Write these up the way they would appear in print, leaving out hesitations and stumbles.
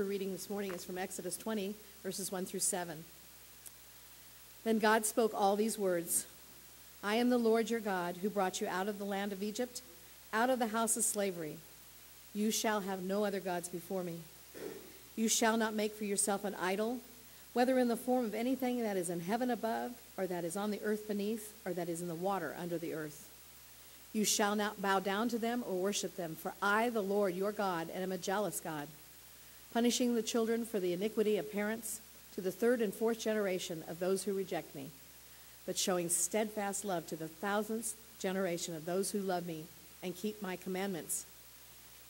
Reading this morning is from Exodus 20, verses 1 through 7. Then God spoke all these words. I am the Lord your God, who brought you out of the land of Egypt, out of the house of slavery. You shall have no other gods before me. You shall not make for yourself an idol, whether in the form of anything that is in heaven above, or that is on the earth beneath, or that is in the water under the earth. You shall not bow down to them or worship them, for I, the Lord your God, am a jealous God, punishing the children for the iniquity of parents to the third and fourth generation of those who reject me, but showing steadfast love to the thousandth generation of those who love me and keep my commandments.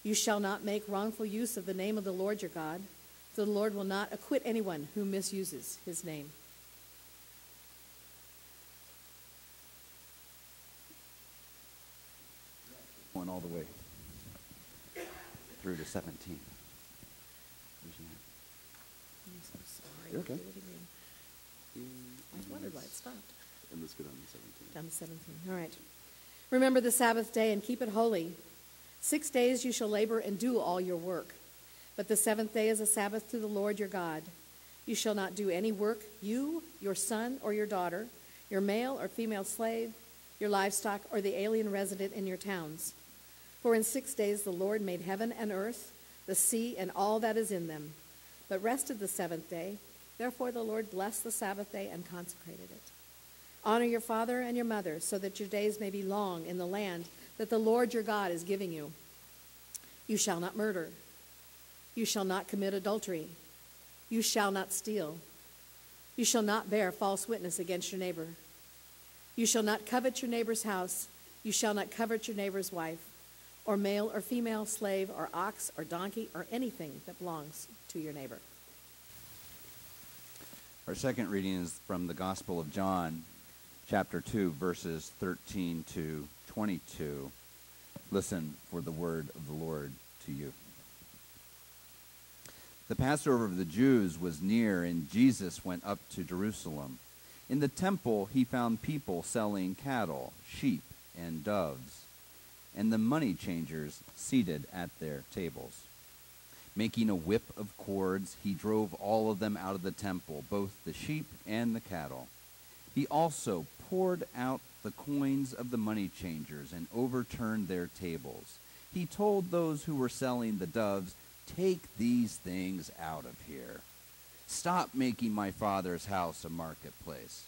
You shall not make wrongful use of the name of the Lord your God, for the Lord will not acquit anyone who misuses his name. Going all the way through to 17. I'm so sorry. You're okay. What do you mean? I wondered why it stopped. And let's go down to 17. Down to 17. All right. Remember the Sabbath day and keep it holy. 6 days you shall labor and do all your work. But the seventh day is a Sabbath to the Lord your God. You shall not do any work, you, your son or your daughter, your male or female slave, your livestock, or the alien resident in your towns. For in 6 days the Lord made heaven and earth, the sea, and all that is in them, but rested the seventh day. Therefore the Lord blessed the Sabbath day and consecrated it. Honor your father and your mother, so that your days may be long in the land that the Lord your God is giving you. You shall not murder. You shall not commit adultery. You shall not steal. You shall not bear false witness against your neighbor. You shall not covet your neighbor's house. You shall not covet your neighbor's wife, or male or female slave, or ox or donkey, or anything that belongs to your neighbor. Our second reading is from the Gospel of John, chapter 2, verses 13 to 22. Listen for the word of the Lord to you. The Passover of the Jews was near, and Jesus went up to Jerusalem. In the temple he found people selling cattle, sheep, and doves, and the money changers seated at their tables. Making a whip of cords, he drove all of them out of the temple, both the sheep and the cattle. He also poured out the coins of the money changers and overturned their tables. He told those who were selling the doves, "Take these things out of here. Stop making my Father's house a marketplace."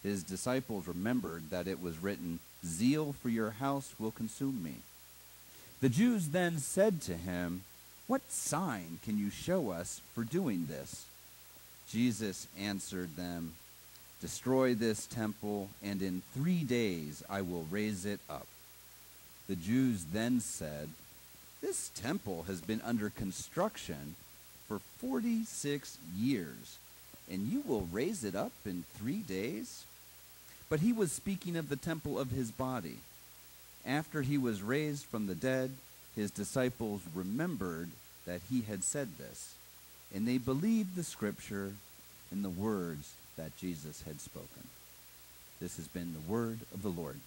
His disciples remembered that it was written, "Zeal for your house will consume me." The Jews then said to him, "What sign can you show us for doing this?" Jesus answered them, "Destroy this temple, and in 3 days I will raise it up." The Jews then said, "This temple has been under construction for 46 years, and you will raise it up in 3 days?" But he was speaking of the temple of his body. After he was raised from the dead, his disciples remembered that he had said this, and they believed the Scripture and the words that Jesus had spoken. This has been the word of the Lord.